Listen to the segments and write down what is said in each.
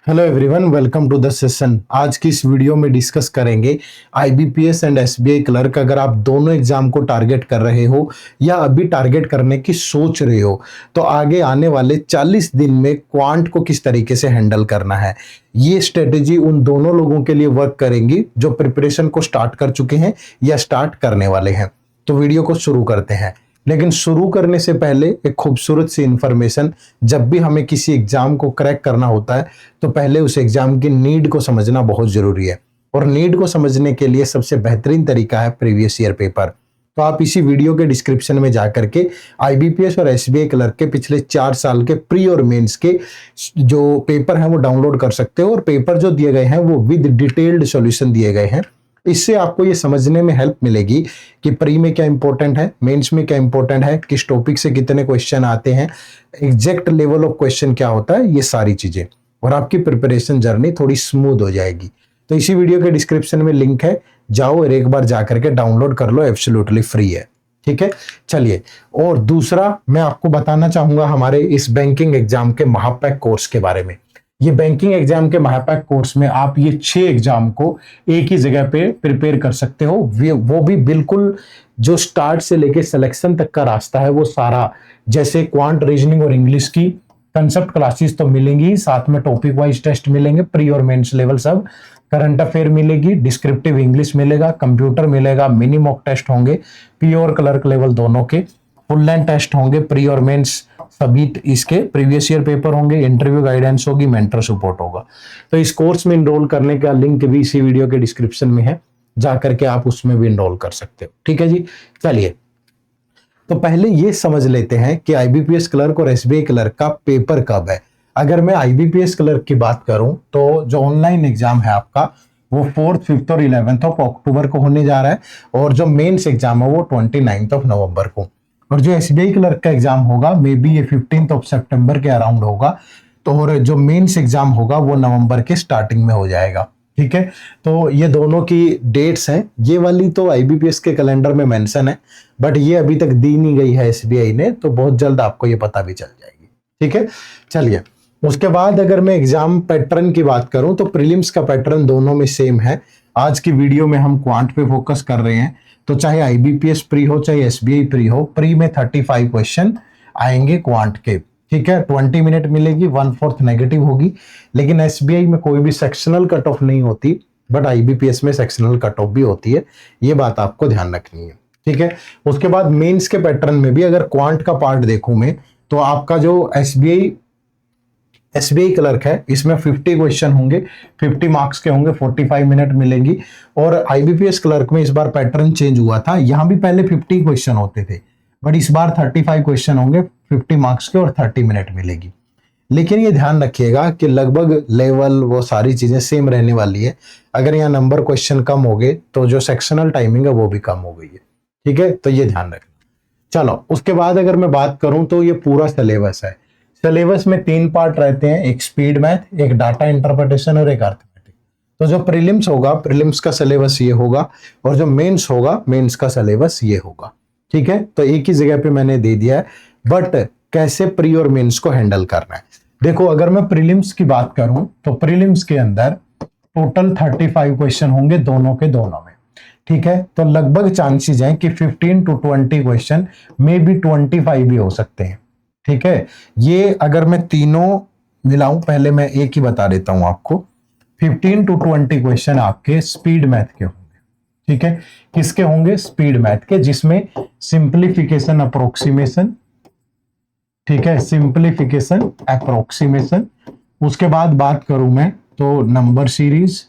Hello everyone, welcome to the session. आज की इस वीडियो में डिस्कस करेंगे आईबीपीएस एंड एसबीआई क्लर्क। अगर आप दोनों एग्जाम को टारगेट कर रहे हो या अभी टारगेट करने की सोच रहे हो तो आगे आने वाले 40 दिन में क्वांट को किस तरीके से हैंडल करना है, ये स्ट्रेटेजी उन दोनों लोगों के लिए वर्क करेंगी जो प्रिपरेशन को स्टार्ट कर चुके हैं या स्टार्ट करने वाले हैं। तो वीडियो को शुरू करते हैं, लेकिन शुरू करने से पहले एक खूबसूरत सी इंफॉर्मेशन। जब भी हमें किसी एग्जाम को क्रैक करना होता है तो पहले उस एग्जाम की नीड को समझना बहुत जरूरी है, और नीड को समझने के लिए सबसे बेहतरीन तरीका है प्रीवियस ईयर पेपर। तो आप इसी वीडियो के डिस्क्रिप्शन में जाकर के आईबीपीएस और एसबीआई क्लर्क के पिछले 4 साल के प्री और मेंस के जो पेपर हैं वो डाउनलोड कर सकते हो, और पेपर जो दिए गए हैं वो विद डिटेल्ड सॉल्यूशन दिए गए हैं। इससे आपको ये समझने में हेल्प मिलेगी कि प्री में क्या इंपॉर्टेंट है, मेंस में क्या इंपॉर्टेंट है, किस टॉपिक से कितने क्वेश्चन आते हैं, एग्जैक्ट लेवल ऑफ क्वेश्चन क्या होता है, ये सारी चीजें, और आपकी प्रिपरेशन जर्नी थोड़ी स्मूथ हो जाएगी। तो इसी वीडियो के डिस्क्रिप्शन में लिंक है, जाओ और एक बार जाकर के डाउनलोड कर लो, एब्सोल्युटली फ्री है। ठीक है, चलिए। और दूसरा मैं आपको बताना चाहूंगा हमारे इस बैंकिंग एग्जाम के महापैक कोर्स के बारे में। ये बैंकिंग एग्जाम के महापैक कोर्स में आप ये 6 एग्जाम को एक ही जगह पे प्रिपेयर कर सकते हो, वो भी बिल्कुल जो स्टार्ट से लेके सिलेक्शन तक का रास्ता है वो सारा। जैसे क्वांट, रीजनिंग और इंग्लिश की कंसेप्ट क्लासेस तो मिलेंगी, साथ में टॉपिक वाइज टेस्ट मिलेंगे, प्री और मेंस लेवल सब, करंट अफेयर मिलेगी, डिस्क्रिप्टिव इंग्लिश मिलेगा, कंप्यूटर मिलेगा, मिनी मॉक टेस्ट होंगे, पी और क्लर्क लेवल दोनों के, फुल लेंथ टेस्ट होंगे, प्री और मेंस सभी इसके, प्रीवियस ईयर पेपर होंगे, इंटरव्यू गाइडेंस होगी, मेंटर सपोर्ट होगा। तो इस कोर्स में इनरोल करने का लिंक भी इसी वीडियो के डिस्क्रिप्शन में है, जाकर के आप उसमें भी इनरोल कर सकते हो। ठीक है जी, चलिए। तो पहले ये समझ लेते हैं कि आईबीपीएस क्लर्क और एसबीआई क्लर्क का पेपर कब है। अगर मैं आईबीपीएस क्लर्क की बात करूं तो जो ऑनलाइन एग्जाम है आपका वो 4th, 5th और 11th ऑफ अक्टूबर को होने जा रहा है, और जो मेंस एग्जाम है वो 29th ऑफ नवंबर को, और जो एसबीआई क्लर्क का एग्जाम होगा मे बी ये 15th ऑफ सितंबर के अराउंड होगा। तो और जो मेंस एग्जाम होगा वो नवंबर के स्टार्टिंग में हो जाएगा। ठीक है, तो ये दोनों की डेट्स हैं। ये वाली तो आईबीपीएस के कैलेंडर में मेंशन है, बट ये अभी तक दी नहीं गई है एसबीआई ने, तो बहुत जल्द आपको ये पता भी चल जाएगी। ठीक है, चलिए। उसके बाद अगर मैं एग्जाम पैटर्न की बात करूं तो प्रीलिम्स का पैटर्न दोनों में सेम है। आज की वीडियो में हम क्वांट पे फोकस कर रहे हैं, तो चाहे आईबीपीएस प्री हो चाहे एसबीआई प्री हो, प्री में 35 क्वेश्चन आएंगे क्वांट के। ठीक है, 20 मिनट मिलेगी, 1/4 नेगेटिव होगी। लेकिन एसबीआई में कोई भी सेक्शनल कट ऑफ नहीं होती, बट आईबीपीएस में सेक्शनल कट ऑफ भी होती है, ये बात आपको ध्यान रखनी है। ठीक है, उसके बाद मेंस के पैटर्न में भी अगर क्वांट का पार्ट देखूं मैं, तो आपका जो एसबीआई क्लर्क है इसमें 50 क्वेश्चन होंगे, 50 मार्क्स के होंगे, 45 मिनट मिलेंगी। और आईबीपीएस क्लर्क में इस बार पैटर्न चेंज हुआ था, यहां भी पहले 50 क्वेश्चन होते थे, बट इस बार 35 क्वेश्चन होंगे, 50 मार्क्स के, और 30 मिनट मिलेगी। लेकिन ये ध्यान रखिएगा कि लगभग लेवल वो सारी चीजें सेम रहने वाली है। अगर यहाँ नंबर क्वेश्चन कम हो गए तो जो सेक्शनल टाइमिंग है वो भी कम हो गई है। ठीक है, तो ये ध्यान रखना। चलो, उसके बाद अगर मैं बात करूं तो ये पूरा सिलेबस है। सिलेबस में 3 पार्ट रहते हैं, एक स्पीड मैथ, एक डाटा इंटरप्रिटेशन और एक अर्थमेटिक। तो जो प्रीलिम्स होगा, प्रीलिम्स का सिलेबस ये होगा, और जो मेंस होगा, मेंस का सिलेबस ये होगा। ठीक है, तो एक ही जगह पे मैंने दे दिया है, बट कैसे प्री और मेंस को हैंडल करना है। देखो, अगर मैं प्रीलिम्स की बात करूं तो प्रीलिम्स के अंदर टोटल 35 क्वेश्चन होंगे दोनों के दोनों में। ठीक है, तो लगभग चांसेस हैं कि 15 to 20 क्वेश्चन, मे बी 25 भी हो सकते हैं। ठीक है, ये अगर मैं तीनों मिलाऊं, पहले मैं एक ही बता देता हूं आपको, 15 to 20 क्वेश्चन आपके स्पीड मैथ के होंगे। ठीक है, किसके होंगे? स्पीड मैथ के, जिसमें सिंप्लीफिकेशन अप्रोक्सीमेशन, ठीक है, सिंप्लीफिकेशन अप्रोक्सीमेशन, उसके बाद बात करूं मैं तो नंबर सीरीज,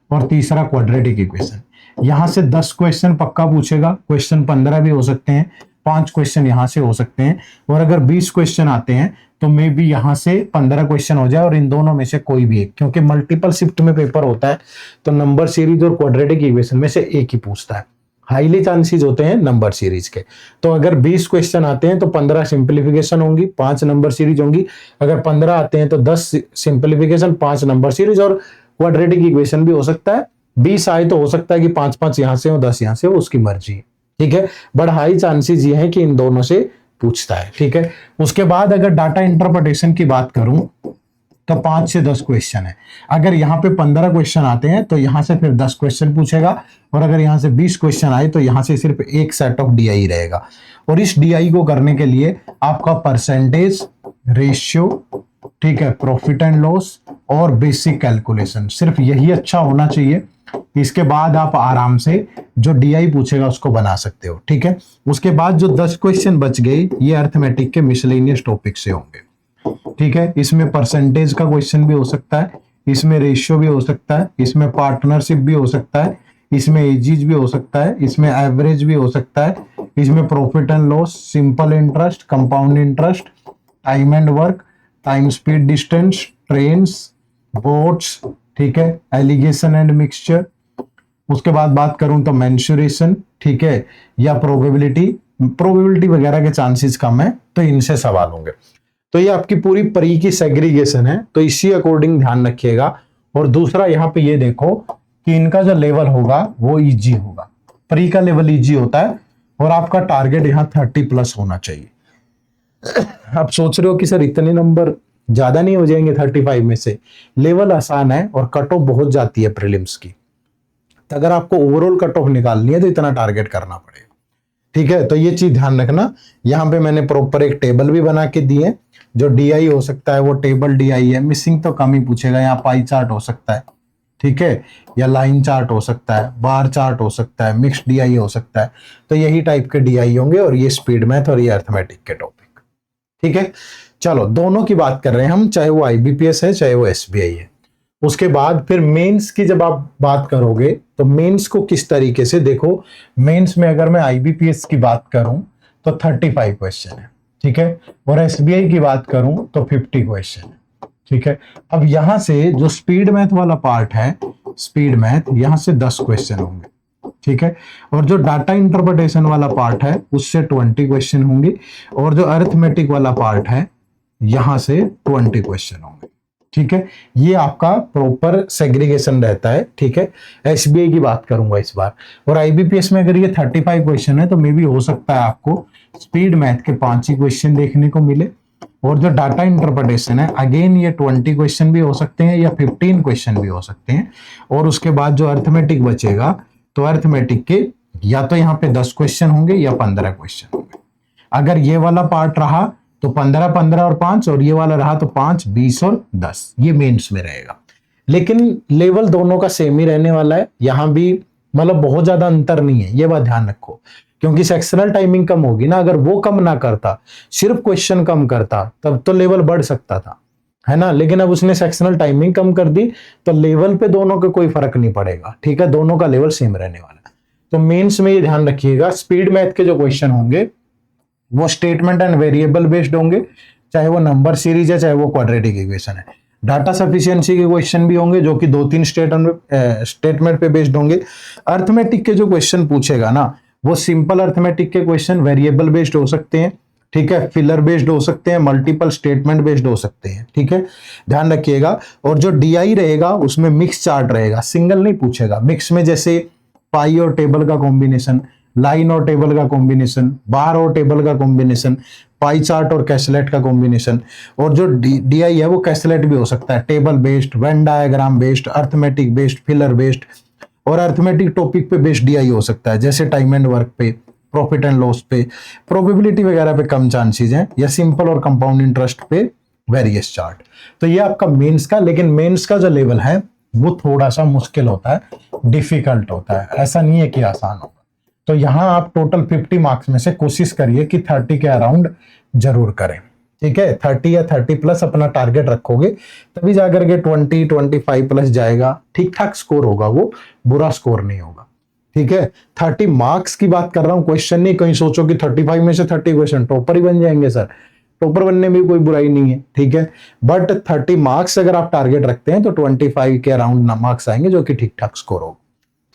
और तीसरा क्वाड्रेटिक इक्वेशन। यहां से 10 क्वेश्चन पक्का पूछेगा, क्वेश्चन 15 भी हो सकते हैं, 5 क्वेश्चन यहां से हो सकते हैं, और अगर 20 क्वेश्चन आते हैं तो मे बी यहां से 15 क्वेश्चन हो जाए, और इन दोनों में से कोई भी एक, क्योंकि मल्टीपल शिफ्ट में पेपर होता है तो नंबर सीरीज और क्वाड्रेटिक इक्वेशन में से एक ही पूछता है। हाईली चांसेस होते हैं नंबर सीरीज के। तो अगर 20 क्वेश्चन आते हैं तो 15 सिंप्लीफिकेशन होंगी, 5 नंबर सीरीज होंगी। अगर 15 आते हैं तो 10 सिंप्लीफिकेशन, 5 नंबर सीरीज, और क्वाड्रेटिक इक्वेशन भी हो सकता है। 20 आए तो हो सकता है कि 5-5 यहां से हो, 10 यहां से हो, उसकी मर्जी। ठीक है, बट हाई चांसेस ये है कि इन दोनों से पूछता है। ठीक है, उसके बाद अगर डाटा इंटरप्रिटेशन की बात करूं तो 5 से 10 क्वेश्चन है। अगर यहाँ पे 15 क्वेश्चन आते हैं तो यहाँ से फिर 10 क्वेश्चन पूछेगा, और अगर यहाँ से 20 क्वेश्चन आए तो यहाँ से सिर्फ एक सेट ऑफ डीआई रहेगा। और इस डीआई को करने के लिए आपका परसेंटेज, रेशियो, ठीक है, प्रॉफिट एंड लॉस और बेसिक कैलकुलेशन, सिर्फ यही अच्छा होना चाहिए। इसके बाद आप आराम से जो डीआई पूछेगा उसको बना सकते हो, ठीक है। उसके बाद जो 10 क्वेश्चन बच गए ये अर्थमेटिक के मिसलेनियस टॉपिक से होंगे, ठीक है। इसमें परसेंटेज का क्वेश्चन भी हो सकता है, इसमें रेशियो भी हो सकता है, इसमें पार्टनरशिप भी हो सकता है, इसमें एजीज भी हो सकता है, इसमें एवरेज भी हो सकता है, इसमें profit and loss, simple interest, compound interest, time and work, time speed distance, trains, boats, ठीक है, एलिगेशन एंड मिक्सचर। उसके बाद बात करूं तो मेंसुरेशन, ठीक है, या प्रोबेबिलिटी वगैरह के चांसेस कम है तो इनसे सवाल होंगे। तो ये आपकी पूरी प्री की सेग्रीगेशन है, तो इसी अकॉर्डिंग ध्यान रखिएगा। और दूसरा यहाँ पे ये देखो कि इनका जो लेवल होगा वो इजी होगा, प्री का लेवल इजी होता है, और आपका टारगेट यहाँ 30 प्लस होना चाहिए। आप सोच रहे हो कि सर इतने नंबर ज्यादा नहीं हो जाएंगे 35 में से? लेवल आसान है और कट ऑफ बहुत जाती है प्रीलिम्स की, तो अगर आपको ओवरऑल कट ऑफ निकालनी है तो इतना टारगेट करना पड़ेगा, ठीक है। तो ये चीज ध्यान रखना। यहाँ पे मैंने प्रॉपर एक टेबल भी बना के दी है, जो डीआई हो सकता है वो टेबल डीआई है, मिसिंग तो कम ही पूछेगा। यहाँ पाई चार्ट हो सकता है, ठीक है, या लाइन चार्ट हो सकता है, बार चार्ट हो सकता है, मिक्स्ड डीआई हो सकता है। तो यही टाइप के डीआई होंगे, और ये स्पीड मैथ और ये अर्थमेटिक के टॉपिक, ठीक है। चलो दोनों की बात कर रहे हैं हम, चाहे वो आईबीपीएस है चाहे वो एसबीआई है। उसके बाद फिर मेंस की जब आप बात करोगे तो मेंस को किस तरीके से देखो। मेंस में अगर मैं आईबीपीएस की बात करूं तो 35 क्वेश्चन है, ठीक है, और एसबीआई की बात करूं तो 50 क्वेश्चन है, ठीक है। अब यहां से जो स्पीड मैथ वाला पार्ट है, स्पीड मैथ, यहां से 10 क्वेश्चन होंगे, ठीक है, और जो डाटा इंटरप्रिटेशन वाला पार्ट है उससे 20 क्वेश्चन होंगे, और जो अरिथमेटिक वाला पार्ट है यहां से 20 क्वेश्चन होंगे, ठीक है। ये आपका प्रॉपर सेग्रीगेशन रहता है, ठीक है। एसबीआई की बात करूंगा इस बार, और आईबीपीएस में अगर ये 35 क्वेश्चन है तो मे भी हो सकता है आपको स्पीड मैथ के 5 ही क्वेश्चन देखने को मिले, और जो डाटा इंटरप्रिटेशन है अगेन ये 20 क्वेश्चन भी हो सकते हैं या 15 क्वेश्चन भी हो सकते हैं। और उसके बाद जो अरिथमेटिक बचेगा तो अरिथमेटिक के या तो यहाँ पे 10 क्वेश्चन होंगे या 15 क्वेश्चन होंगे। अगर ये वाला पार्ट रहा तो 15, 15 और 5, और ये वाला रहा तो 5, 20 और 10, ये मेंस में रहेगा। लेकिन लेवल दोनों का सेम ही रहने वाला है, यहां भी मतलब बहुत ज्यादा अंतर नहीं है, ये बात ध्यान रखो। क्योंकि सेक्शनल टाइमिंग कम होगी ना, अगर वो कम ना करता, सिर्फ क्वेश्चन कम करता, तब तो लेवल बढ़ सकता था, है ना। लेकिन अब उसने सेक्शनल टाइमिंग कम कर दी तो लेवल पे दोनों का कोई फर्क नहीं पड़ेगा, ठीक है, दोनों का लेवल सेम रहने वाला है। तो मेंस में ये ध्यान रखिएगा, स्पीड मैथ के जो क्वेश्चन होंगे वो स्टेटमेंट एंड वेरिएबल बेस्ड होंगे, चाहे वो नंबर सीरीज है चाहे वो क्वाड्रेटिक इक्वेशन है। डाटा सफिशिएंसी के क्वेश्चन भी होंगे जो कि 2-3 स्टेटमेंट पे बेस्ड होंगे। अर्थमेटिक के जो क्वेश्चन पूछेगा ना वो सिंपल अर्थमेटिक के क्वेश्चन वेरिएबल बेस्ड हो सकते हैं, ठीक है, फिलर बेस्ड हो सकते हैं, मल्टीपल स्टेटमेंट बेस्ड हो सकते हैं, ठीक है, ध्यान रखिएगा। और जो डीआई रहेगा उसमें मिक्स चार्ट रहेगा, सिंगल नहीं पूछेगा। मिक्स में जैसे पाई और टेबल का कॉम्बिनेशन, लाइन और टेबल का कॉम्बिनेशन, बार और टेबल का कॉम्बिनेशन, पाई चार्ट और कैसलेट का कॉम्बिनेशन। और जो डीआई है वो कैसलेट भी हो सकता है, table based, Venn diagram based, arithmetic based, filler based, और अर्थमेटिक टॉपिक पे बेस्ड डीआई हो सकता है, जैसे टाइम एंड वर्क पे, प्रॉफिट एंड लॉस पे, प्रोबेबिलिटी वगैरह पे कम चांसेस हैं, या सिंपल और कंपाउंड इंटरेस्ट पे वेरियस चार्ट। तो ये आपका मेंस का, लेकिन मेंस का जो लेवल है वो थोड़ा सा मुश्किल होता है, डिफिकल्ट होता है, ऐसा नहीं है कि आसान होगा। तो यहां आप टोटल 50 मार्क्स में से कोशिश करिए कि 30 के अराउंड जरूर करें, ठीक है। 30 या 30 प्लस अपना टारगेट रखोगे तभी जाकर के 20, 25 प्लस जाएगा, ठीक ठाक स्कोर होगा, वो बुरा स्कोर नहीं होगा, ठीक है। 30 मार्क्स की बात कर रहा हूं, क्वेश्चन नहीं। कहीं सोचो कि 35 में से 30 क्वेश्चन टॉपर ही बन जाएंगे सर, टॉपर बनने में भी कोई बुराई नहीं है, ठीक है। बट 30 मार्क्स अगर आप टारगेट रखते हैं तो 25 के अराउंड मार्क्स आएंगे, जो कि ठीक ठाक स्कोर होगा,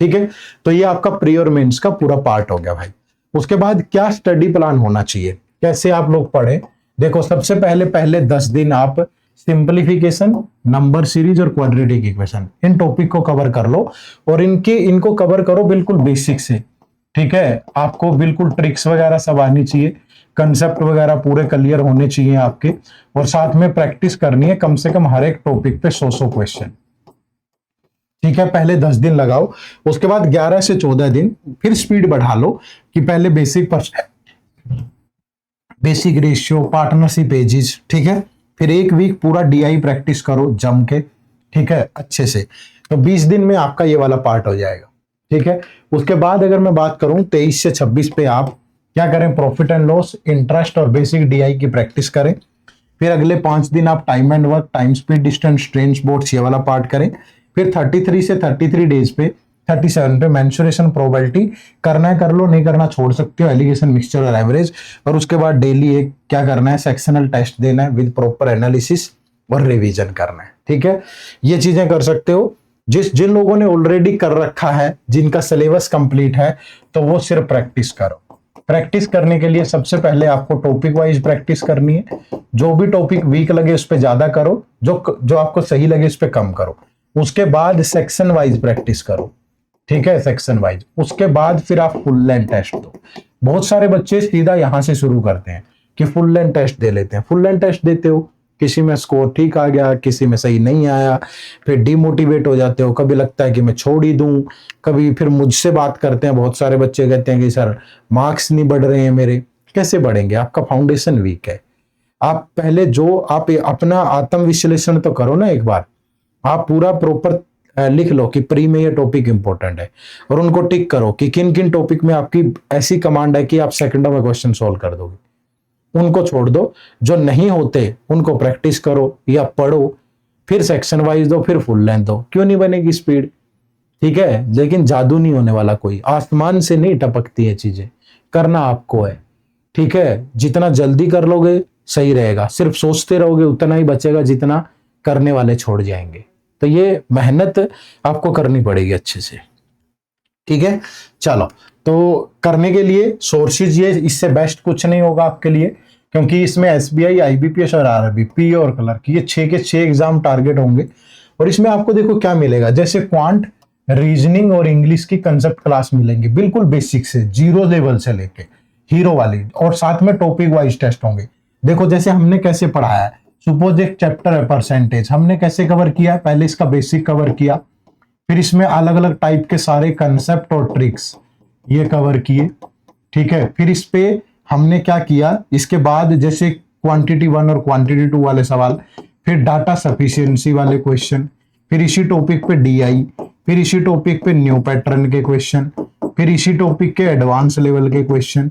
ठीक है। तो ये आपका प्री और मेंस का पूरा पार्ट हो गया भाई। उसके बाद क्या स्टडी प्लान होना चाहिए, कैसे आप लोग पढ़े। देखो सबसे पहले 10 दिन आप सिंपलीफिकेशन, नंबर सीरीज और क्वाड्रेटिक इक्वेशन, इन टॉपिक को कवर कर लो, और इनको कवर करो बिल्कुल बेसिक से, ठीक है। आपको बिल्कुल ट्रिक्स वगैरह सब आनी चाहिए। कंसेप्ट वगैरह पूरे क्लियर होने चाहिए आपके, और साथ में प्रैक्टिस करनी है कम से कम हर एक टॉपिक पे 100 क्वेश्चन। ठीक है, पहले 10 दिन लगाओ, उसके बाद 11 से 14 दिन फिर स्पीड बढ़ा लो कि पहले बेसिक रेशियो, पार्टनरशिप एजिज, ठीक है, फिर एक वीक पूरा डीआई प्रैक्टिस करो जम के, ठीक है, अच्छे से। तो 20 दिन में आपका ये वाला पार्ट हो जाएगा। ठीक है, उसके बाद अगर मैं बात करूं 23 से 26 पे आप क्या करें, प्रॉफिट एंड लॉस, इंटरेस्ट और बेसिक डीआई की प्रैक्टिस करें। फिर अगले 5 दिन आप time and work, time speed, distance, train, boards, ये वाला पार्ट करें। फिर 33 से 33 डेज पे, 37 पे मेंसुरेशन, प्रोबेबिलिटी करना है कर लो, नहीं करना छोड़ सकते हो, एलिगेशन, मिक्सचर और एवरेज। और उसके बाद डेली एक क्या करना है, सेक्शनल टेस्ट देना है विद प्रॉपर एनालिसिस और रिवीजन करना है। ठीक है, ये चीजें कर सकते हो। जिन लोगों ने ऑलरेडी कर रखा है, जिनका सिलेबस कंप्लीट है, तो वो सिर्फ प्रैक्टिस करो। प्रैक्टिस करने के लिए सबसे पहले आपको टॉपिक वाइज प्रैक्टिस करनी है। जो भी टॉपिक वीक लगे उस पर ज्यादा करो, जो आपको सही लगे उस पर कम करो। उसके बाद सेक्शन वाइज प्रैक्टिस करो। ठीक है, सेक्शन वाइज। उसके बाद फिर आप फुल लेंथ टेस्ट दो। बहुत सारे बच्चे सीधा यहां से शुरू करते हैं कि फुल लेंथ टेस्ट दे लेते हैं। फुल लेंथ टेस्ट देते हो, किसी में स्कोर ठीक आ गया, किसी में सही नहीं आया, फिर डिमोटिवेट हो जाते हो। कभी लगता है कि मैं छोड़ ही दूं, कभी फिर मुझसे बात करते हैं, बहुत सारे बच्चे कहते हैं कि सर मार्क्स नहीं बढ़ रहे हैं मेरे। कैसे बढ़ेंगे, आपका फाउंडेशन वीक है। आप पहले जो आप अपना आत्म विश्लेषण तो करो ना एक बार। आप पूरा प्रॉपर लिख लो कि प्री में ये टॉपिक इंपॉर्टेंट है, और उनको टिक करो कि किन किन टॉपिक में आपकी ऐसी कमांड है कि आप सेकंडों में क्वेश्चन सॉल्व कर दोगे। उनको छोड़ दो, जो नहीं होते उनको प्रैक्टिस करो या पढ़ो, फिर सेक्शन वाइज दो, फिर फुल लेंथ दो। क्यों नहीं बनेगी स्पीड? ठीक है, लेकिन जादू नहीं होने वाला, कोई आसमान से नहीं टपकती है चीजें, करना आपको है। ठीक है, जितना जल्दी कर लोगे सही रहेगा। सिर्फ सोचते रहोगे उतना ही बचेगा जितना करने वाले छोड़ जाएंगे। तो ये मेहनत आपको करनी पड़ेगी अच्छे से। ठीक है, चलो, तो करने के लिए सोर्सेज ये, इससे बेस्ट कुछ नहीं होगा आपके लिए, क्योंकि इसमें एसबीआई, आईबीपीएस और आरआरबी, पी और क्लर्क, ये 6 के 6 एग्जाम टारगेट होंगे। और इसमें आपको देखो क्या मिलेगा, जैसे क्वांट, रीजनिंग और इंग्लिश की कंसेप्ट क्लास मिलेंगे, बिल्कुल बेसिक से, 0 लेवल से लेके हीरो वाली, और साथ में टॉपिक वाइज टेस्ट होंगे। देखो जैसे हमने कैसे पढ़ाया है, सपोज एक चैप्टर है परसेंटेज, हमने कैसे कवर किया, पहले इसका बेसिक कवर किया, फिर इसमें अलग अलग टाइप के सारे कंसेप्ट और ट्रिक्स ये कवर किए। ठीक है, फिर इस पे हमने क्या किया, इसके बाद जैसे क्वांटिटी 1 और क्वांटिटी 2 वाले सवाल, फिर डाटा सफिशिएंसी वाले क्वेश्चन, फिर इसी टॉपिक पे डीआई, फिर इसी टॉपिक पे न्यू पैटर्न के क्वेश्चन, फिर इसी टॉपिक के एडवांस लेवल के क्वेश्चन।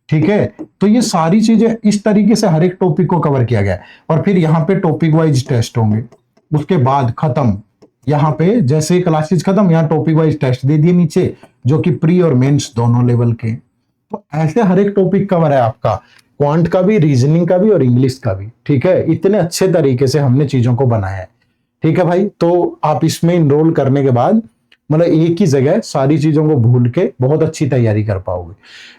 ठीक है, तो ये सारी चीजें इस तरीके से हर एक टॉपिक को कवर किया गया है। और फिर यहाँ पे टॉपिक वाइज टेस्ट होंगे। उसके बाद खत्म, यहाँ पे जैसे क्लासेस खत्म, यहाँ टॉपिक वाइज टेस्ट दे दिए नीचे, जो कि प्री और मेंस दोनों लेवल के। तो ऐसे हर एक टॉपिक कवर है आपका, क्वांट का भी, रीजनिंग का भी और इंग्लिश का भी। ठीक है, इतने अच्छे तरीके से हमने चीजों को बनाया है। ठीक है भाई, तो आप इसमें इनरोल करने के बाद मतलब एक ही जगह सारी चीजों को भूल के बहुत अच्छी तैयारी कर पाओगे।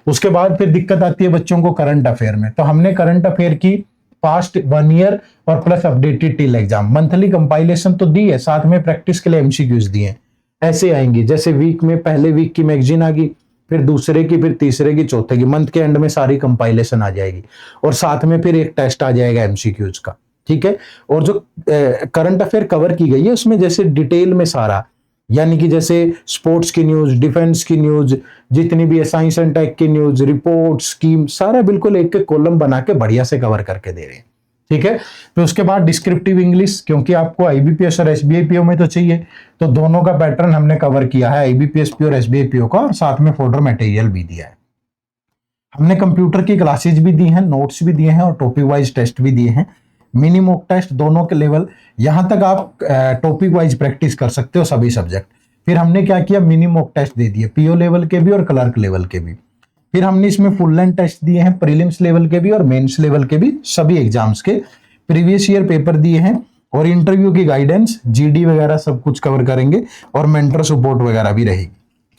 उसके बाद फिर दिक्कत आती है बच्चों को करंट अफेयर में। तो हमने करंट अफेयर की पास्ट 1 ईयर और plus updated till exam, monthly compilation तो दी है, साथ में प्रैक्टिस के लिए एमसीक्यूज दिए। ऐसे आएंगी जैसे वीक में पहले वीक की मैगजीन आ गई, फिर दूसरे की, फिर तीसरे की, चौथे की, मंथ के एंड में सारी कंपाइलेशन आ जाएगी, और साथ में फिर एक टेस्ट आ जाएगा एमसीक्यूज का। ठीक है, और जो करंट अफेयर कवर की गई है उसमें जैसे डिटेल में सारा, यानी कि जैसे स्पोर्ट्स की न्यूज, डिफेंस की न्यूज, जितनी भी साइंस एंड टेक की न्यूज, रिपोर्ट, स्कीम, सारा बिल्कुल एक एक कॉलम बना के बढ़िया से कवर करके दे रहे हैं। ठीक है, तो उसके बाद डिस्क्रिप्टिव इंग्लिश, क्योंकि आपको आईबीपीएस और एसबीआई पीओ में तो चाहिए, तो दोनों का पैटर्न हमने कवर किया है, आईबीपीएस पीओ और एसबीआई पीओ का, और साथ में फोल्डर मटेरियल भी दिया है। हमने कंप्यूटर की क्लासेज भी दी हैं, नोट्स भी दिए हैं, और टॉपिक वाइज टेस्ट भी दिए हैं, मिनी मॉक टेस्ट दोनों के लेवल। यहां तक आप टॉपिक वाइज प्रैक्टिस कर सकते हो सभी सब्जेक्ट। फिर हमने क्या किया, मिनी मॉक टेस्ट दे दिए, पीओ लेवल के भी और क्लर्क लेवल के भी। फिर हमने इसमें फुल लेंथ टेस्ट दिए हैं, प्रीलिम्स लेवल के भी और मेंस लेवल के भी, सभी एग्जाम्स के प्रीवियस ईयर पेपर दिए हैं, और इंटरव्यू की गाइडेंस, जीडी वगैरह सब कुछ कवर करेंगे, और मेंटर सपोर्ट वगैरह भी रहेगी।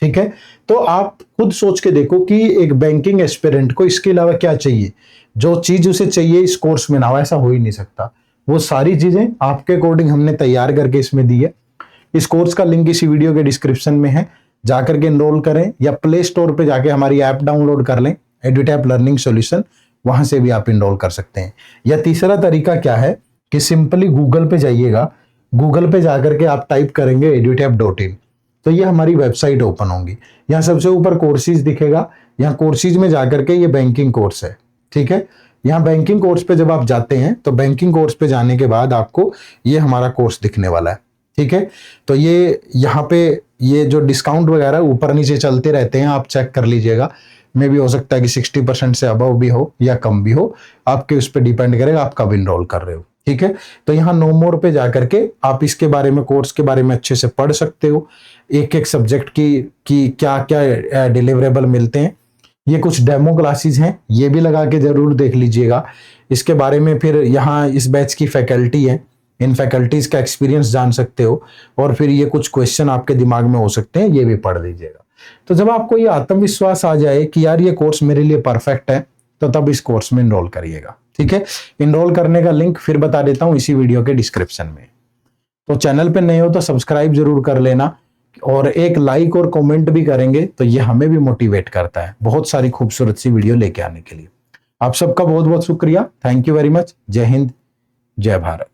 ठीक है, तो आप खुद सोच के देखो कि एक बैंकिंग एस्पिरेंट को इसके अलावा क्या चाहिए, जो चीज उसे चाहिए इस कोर्स में ना हो, ऐसा हो ही नहीं सकता। वो सारी चीजें आपके अकॉर्डिंग हमने तैयार करके इसमें दी है। इस कोर्स का लिंक इसी वीडियो के डिस्क्रिप्शन में है, जाकर के एनरोल करें, या प्ले स्टोर पे जाके हमारी ऐप डाउनलोड कर लें, एडुटैप लर्निंग सॉल्यूशन, वहां से भी आप इनरोल कर सकते हैं। या तीसरा तरीका क्या है कि सिंपली गूगल पे जाइएगा, गूगल पे जाकर के आप टाइप करेंगे edutap.in, तो ये हमारी वेबसाइट ओपन होंगी। यहाँ सबसे ऊपर कोर्सेज दिखेगा, यहाँ कोर्सेज में जाकर के ये बैंकिंग कोर्स है, ठीक है। यहाँ बैंकिंग कोर्स पे जब आप जाते हैं तो बैंकिंग कोर्स पे जाने के बाद आपको ये हमारा कोर्स दिखने वाला है, ठीक है। तो ये यहाँ पे ये जो डिस्काउंट वगैरह ऊपर नीचे चलते रहते हैं, आप चेक कर लीजिएगा। में भी हो सकता है कि 60% से अबव भी हो या कम भी हो, आपके उस पर डिपेंड करेगा आप कब इनरोल कर रहे हो, ठीक है। तो यहाँ नो मोर पे जाकर के आप इसके बारे में, कोर्स के बारे में अच्छे से पढ़ सकते हो, एक एक सब्जेक्ट की क्या क्या डिलीवरेबल मिलते हैं। ये कुछ डेमो क्लासेस हैं, ये भी लगा के जरूर देख लीजिएगा इसके बारे में। फिर यहाँ इस बैच की फैकल्टी है, इन फैकल्टीज का एक्सपीरियंस जान सकते हो, और फिर ये कुछ क्वेश्चन आपके दिमाग में हो सकते हैं, ये भी पढ़ लीजिएगा। तो जब आपको ये आत्मविश्वास आ जाए कि यार ये कोर्स मेरे लिए परफेक्ट है, तो तब इस कोर्स में इनरोल करिएगा, ठीक है। इनरोल करने का लिंक फिर बता देता हूं इसी वीडियो के डिस्क्रिप्शन में। तो चैनल पे नए हो तो सब्सक्राइब जरूर कर लेना, और एक लाइक और कमेंट भी करेंगे तो ये हमें भी मोटिवेट करता है बहुत सारी खूबसूरत सी वीडियो लेके आने के लिए। आप सबका बहुत बहुत शुक्रिया, थैंक यू वेरी मच। जय हिंद, जय भारत।